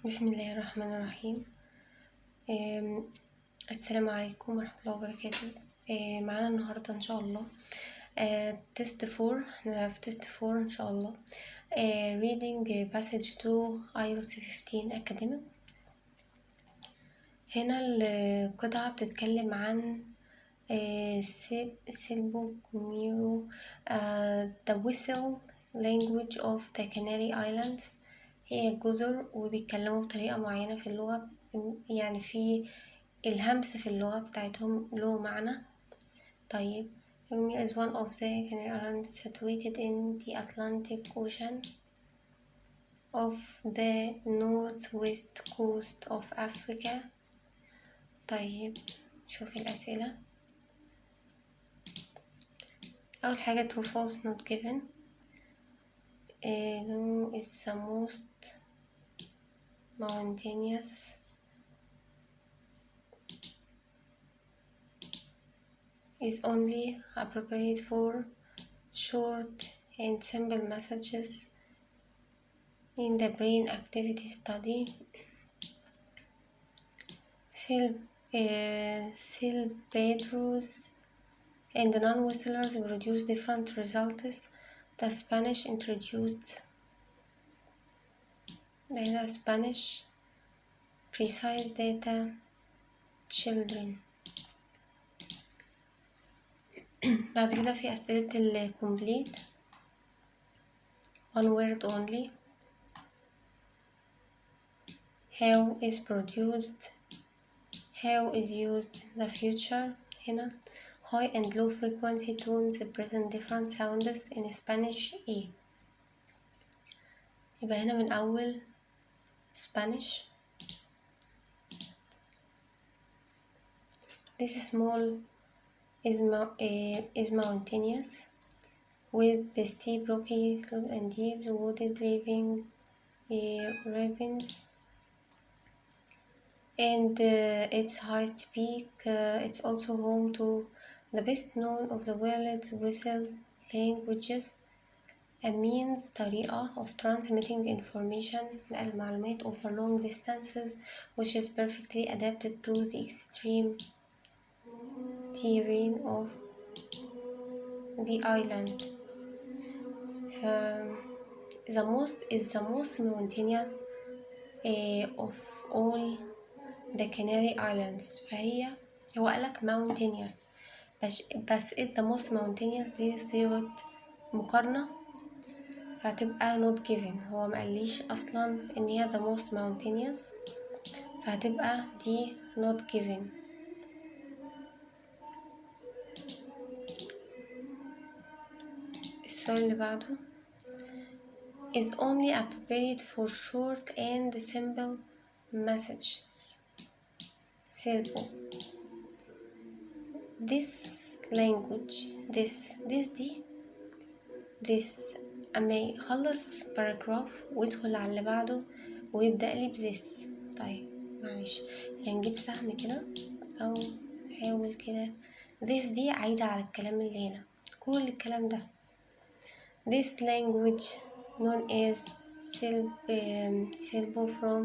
بسم الله الرحمن الرحيم. السلام عليكم ورحمة الله وبركاته. معانا النهاردة إن شاء الله تيست 4. احنا في تيست 4 إن شاء الله. reading passage 2 ielts 15 academic. هنا القطعة بتتكلم عن سيلبو كوميرو the whistle language of the Canary Islands. هي جزر وبيتكلموا بطريقة معينة في اللغة، يعني في الهمس في اللغة بتاعتهم له معنى. طيب Romeo is one of the Canary Islands situated in the Atlantic Ocean of the northwest coast of Africa. طيب شوف الأسئلة. أول حاجة true false not given. Romeo is the most mountainous is only appropriate for short and simple messages in the brain activity study. Silbatos and non-whistlers produce different results. The Spanish introduced the Spanish precise data children. بعد كده في أسئلة ال complete one word only. How is produced, how is used the future. هنا high and low frequency tones present different sounds in Spanish. ايه يبقى هنا من أول Spanish. This small is mountainous with the steep rocky slope and deep wooded ravines and its highest peak. It's also home to the best known of the world's whistle languages, a means طريقة of transmitting information المعلومات over long distances which is perfectly adapted to the extreme terrain of the island. The most mountainous of all the Canary Islands. هو قالك mountainous بس the most mountainous دي صيغة مقارنة، فهتبقى not given. هو مقاليش أصلا إن هي the most mountainous، فهتبقى دي not given. السؤال اللي بعده is only appropriate for short and simple messages. Simple. This language this أما يخلص paragraph ويدخل على اللي بعده ويبدأ لي بthis. طيب معلش هنجيب سهم كده أو نحاول كده. this دي عايدة على الكلام اللي هنا، كل الكلام ده. This language known as Silbo from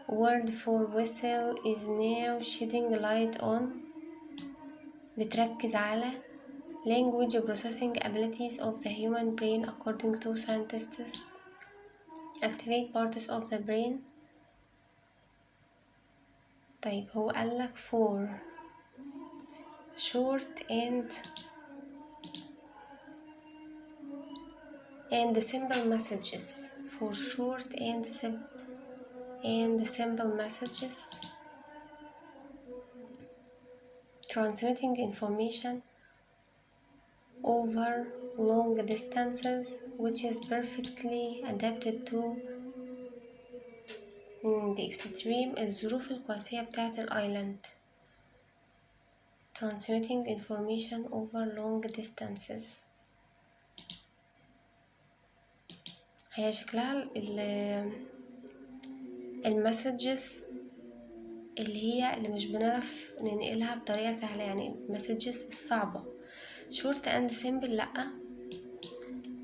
word for whistle is now shedding light on. بتركز على language processing abilities of the human brain according to scientists. Activate parts of the brain. طيب هو قالك for short and simple messages. For short and simple messages transmitting information over long distances which is perfectly adapted to the extreme الظروف القاسية بتاعة الآيلاند. Transmitting information over long distances. هي شكلها المسجز اللي مش بنعرف ننقلها بطريقة سهلة، يعني المسجز الصعبة. short and simple لأ.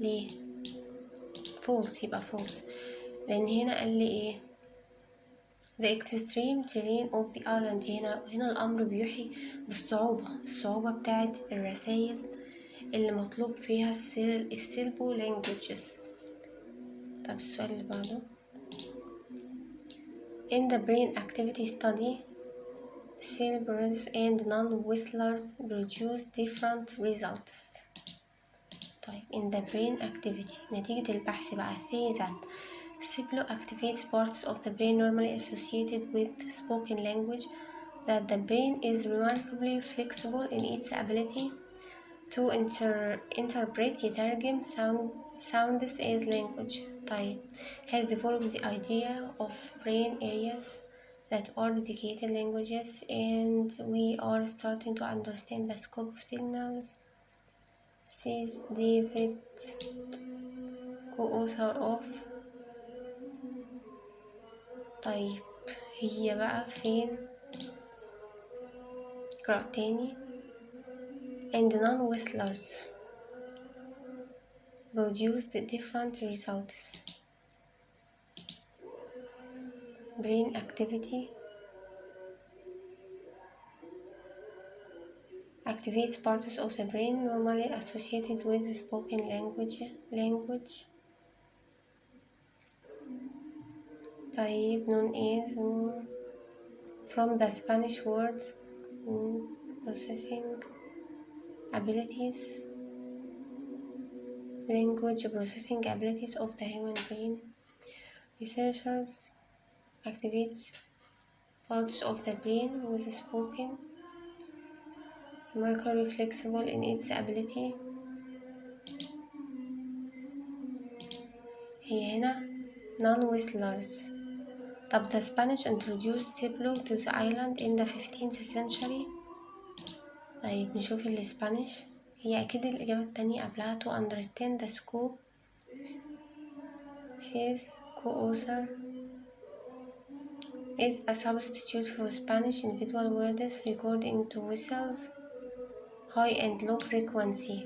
ليه؟ false. يبقى false لأن هنا قال لي ايه the extreme terrain of the island. هنا الأمر بيوحي الصعوبة بتاعت الرسائل اللي مطلوب فيها السيلبو languages. طب السؤال اللي بعده. In the brain activity study, syllables and non-whistlers produce different results. طيب in the brain activity نتيجة البحث بقى say that Siblo activates parts of the brain normally associated with spoken language, that the brain is remarkably flexible in its ability to interpret يترجم sounds as language. طيب has developed the idea of brain areas that are dedicated languages, and we are starting to understand the scope of signals, says David, co-author of. طيب هي بقى فين؟ اقرأ تاني. and non-whistlers produced different results. Brain activity activates parts of the brain normally associated with spoken language. طيب known as from the Spanish word processing abilities, language processing abilities of the human brain. Researchers activate parts of the brain with spoken, remarkably flexible in its ability. هي هنا non-whistlers. طب the Spanish introduced Ciplo to the island in the 15th century. طيب نشوف الإسبانيش. هي أكيد الإجابة التانية قبلها. to understand the scope says co-author is a substitute for Spanish individual words recording to whistles, high and low frequency.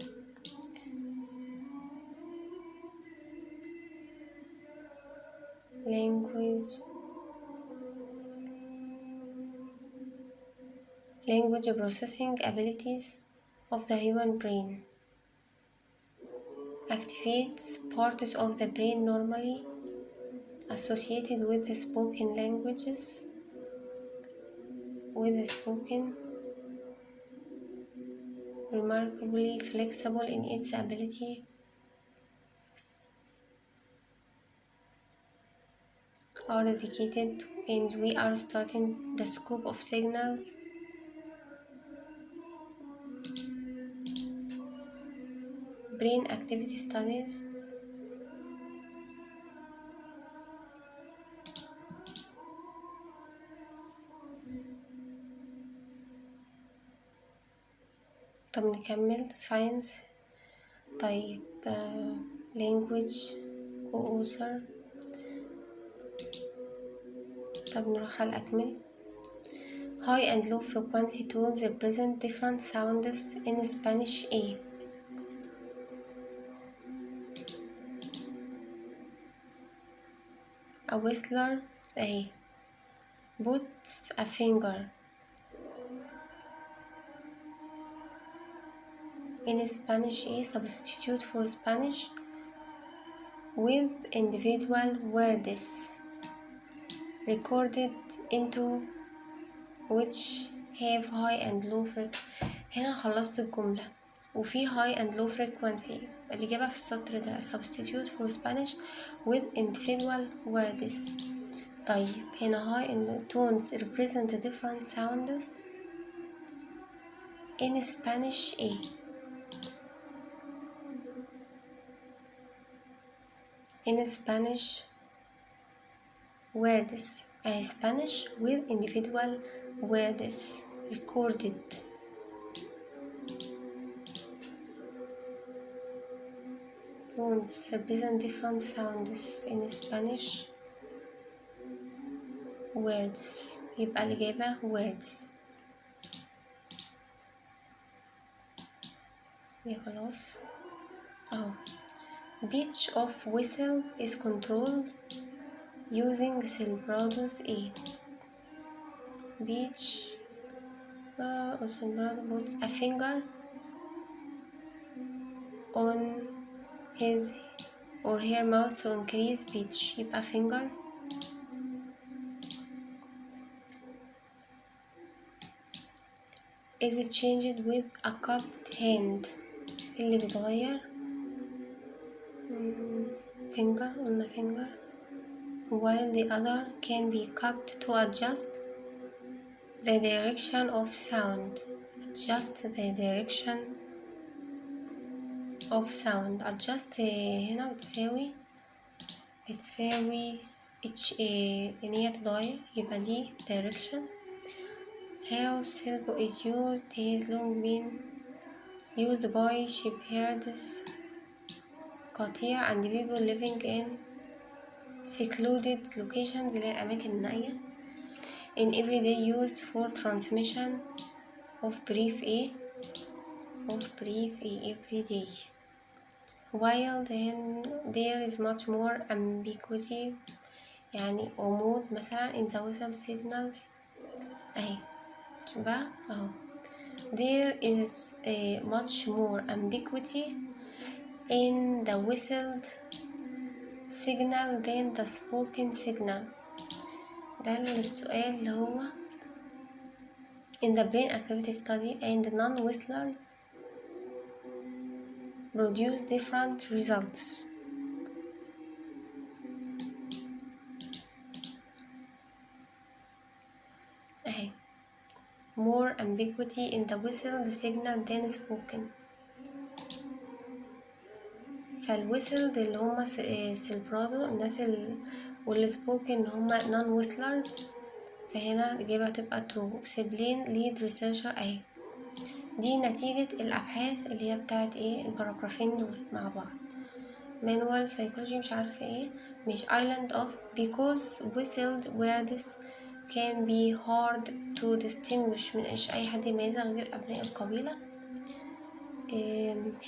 Language processing abilities of the human brain activates parts of the brain normally associated with the spoken languages, remarkably flexible in its ability are dedicated, and we are starting the scope of signals. Brain activity studies طب نكمل science. طيب language co-author. طب نروح على الأكمل. high and low frequency tones represent different sounds in Spanish. A whistler A puts a finger in Spanish. A substitute for Spanish with individual words recorded into which have high and low frequency. هنا خلصت الجملة وفي high and low frequency. الإجابة في السطر ده substitute for Spanish with individual words. طيب هنا high and tones represent different sounds in Spanish. A in Spanish words, Spanish with individual words recorded. Tones represent different sounds in Spanish words. يبقى الإجابة words. دي خلاص اهو. Pitch of whistle is controlled using syllables. A beach. Also puts a finger on his or her mouth to increase speech. يبقى finger. is it changed with a cupped hand. اللي بيتغير finger. قلنا finger. while the other can be cupped to adjust the direction of sound. adjust the direction of sound. adjust هنا بتساوي ان هي تتغير، يبقى دي direction. how syllable is used has long been used by shepherds, قطيع and people living in secluded locations اللي هي الأماكن النائية in everyday use for transmission of brief every day. while then there is much more ambiguity يعني غموض مثلا in the whistle signals اهي شبه اهو there is much more ambiguity in the whistled signal than the spoken signal. ده السؤال اللي هو in the brain activity study and non-whistlers produce different results. اهي more ambiguity in the whistled signal than spoken. فالويسلد اللي هما سيلبرادو الناس والسبوكن هما non whistlers، فهنا الإجابة هتبقى true. سيبلين lead researcher اهي دي نتيجة الأبحاث اللي هي بتاعت الباراجرافين دول مع بعض. manual psychology مش عارفة مش island of because whistled words can be hard to distinguish. مش أي حد يميزها غير أبناء القبيلة.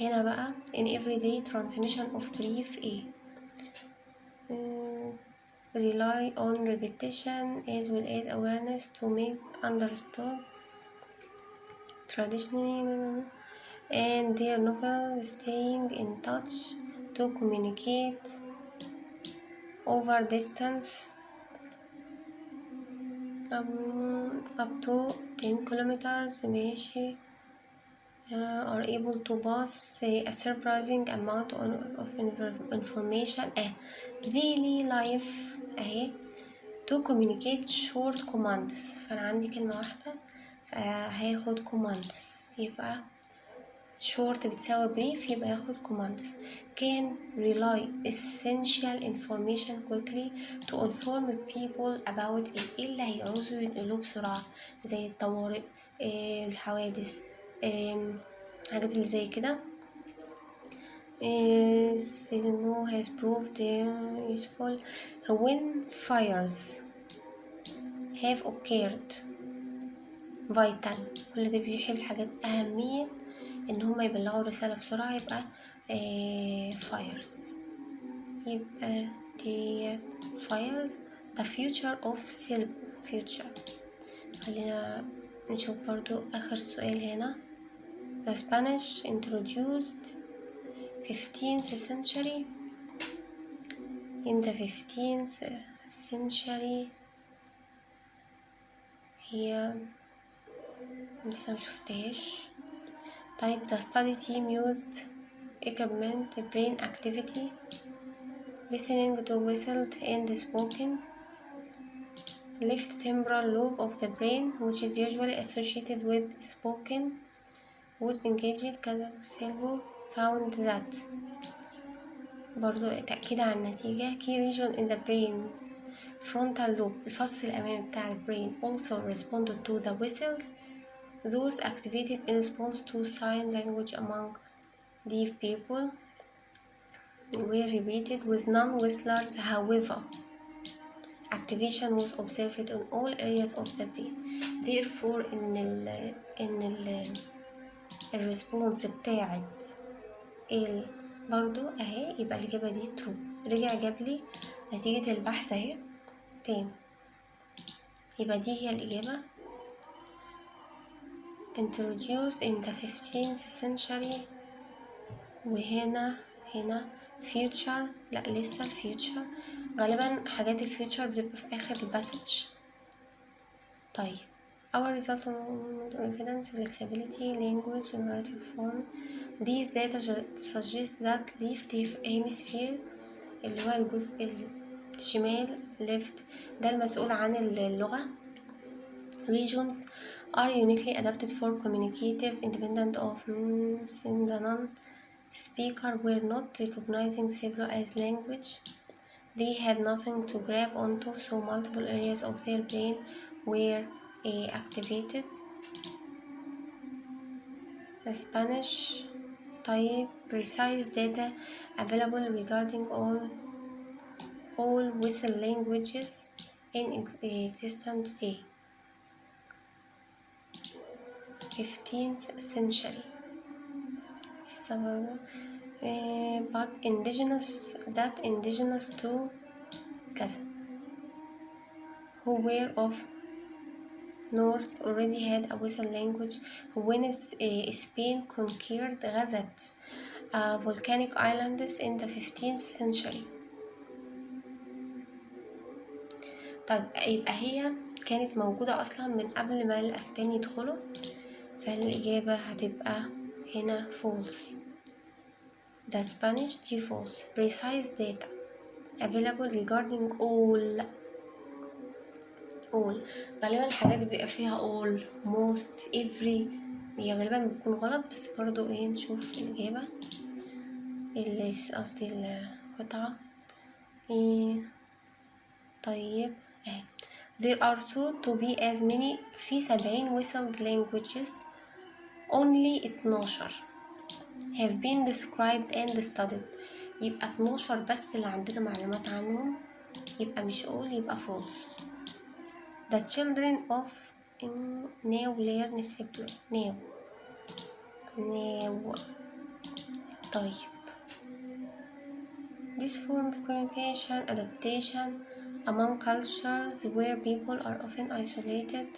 هنا بقى in everyday transmission of brief rely on repetition as well as awareness to make understood traditionally and their novel staying in touch to communicate over distance up to 10 kilometers ماشي. are able to pass a surprising amount of information daily life اهي to communicate short commands. فأنا عندي كلمة واحدة فهاخد commands، يبقى short بتساوي brief يبقى هاخد commands. can rely essential information quickly to inform people about ايه اللي هيعوزوا ينقلوه بسرعة زي الطوارئ الحوادث حاجات اللي زي كده. Silmo has proved useful when fires have occurred. vital كل ده بيحب حاجات أهمية إن هما يبلغوا رسالة بسرعة، يبقى fires. يبقى دي fires the future of future. خلينا نشوف برضو آخر سؤال هنا. The Spanish introduced 15th century. In the 15th century هي لسه مشوفتهاش. طيب the study team used equipment brain activity listening to whistled and spoken left temporal lobe of the brain which is usually associated with spoken was engaged. كذا سيلفو found that برضو تأكيد عن النتيجة key region in the brain's frontal lobe الفص الأمامي بتاع البرين also responded to the whistles. Those activated in response to sign language among deaf people were repeated with non-whistlers. However, activation was observed in all areas of the brain. Therefore in الريسبونس بتاعت برضو اهي يبقى الإجابة دي true. رجع جابلي نتيجة البحث اهي تاني، يبقى دي هي الإجابة introduced in the 15th century. وهنا future، لا لسه الفيوتشر، غالبا حاجات الفيوتشر بتبقى في آخر الباسج. طيب our result of evidence flexibility language narrative form. These data suggest that left hemisphere اللي هو الجزء الشمال left ده المسؤول عن اللغة regions are uniquely adapted for communicative independent of the non-speaker were not recognizing Cerebral as language. They had nothing to grab onto, so multiple areas of their brain were activated. The Spanish type precise data available regarding all whistle languages in existence today. 15th century. But indigenous to كذا who were of north already had a whistle language. When Spain conquered غزت volcanic islands in the 15th century. طيب يبقى هي كانت موجودة أصلا من قبل ما الأسبان يدخلوا، فالإجابة هتبقى هنا false. The Spanish دي false. Precise data available regarding all غالبا الحاجات بيبقى فيها all most every، هي غالبا بتكون غلط، بس برضو نشوف الإجابة اللي قصدي القطعة طيب اهي. There are thought to be as many في 70 whistled languages. Only 12 have been described and studied. يبقى 12 بس اللي عندنا معلومات عنهم، يبقى مش all، يبقى false. The children of now learn simpler. now طيب this form of communication adaptation among cultures where people are often isolated.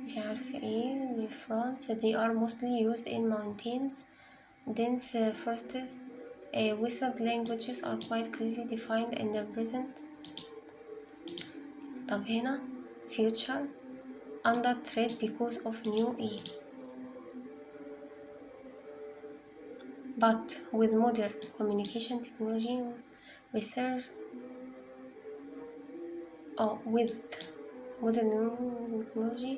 مش عارفة ايه. France they are mostly used in mountains dense forests. Whistled languages are quite clearly defined in their present. طب هنا future under threat because of new but with modern communication technology research with modern technology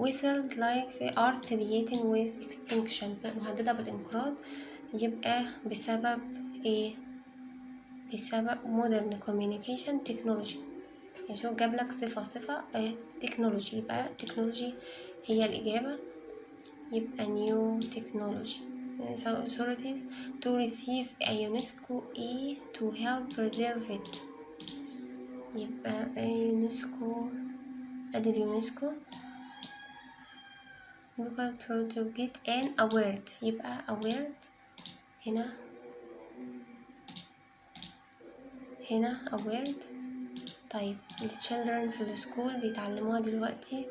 whistled like they are threatened with extinction، مهددة بالانقراض. يبقى بسبب ايه؟ بسبب modern communication technology. يعني شوف جابلك صفة technology، يبقى technology هي الإجابة. يبقى new technology. So authorities to receive a UNESCO to help preserve it. يبقى UNESCO أدي اليونسكو to get an award. يبقى award هنا award. طيب الchildren في السكول بيتعلموها دلوقتي.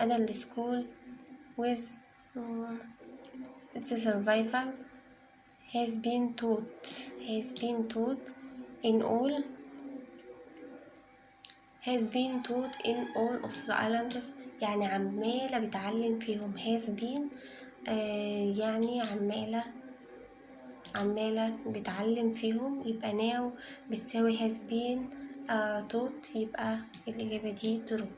أنا السكول with the survival has been taught in all of the islands. يعني عمالة بتعلم فيهم. has been يعني عمالة بتعلم فيهم. يبقى now بتساوي has been taught. يبقى الإجابة دي true.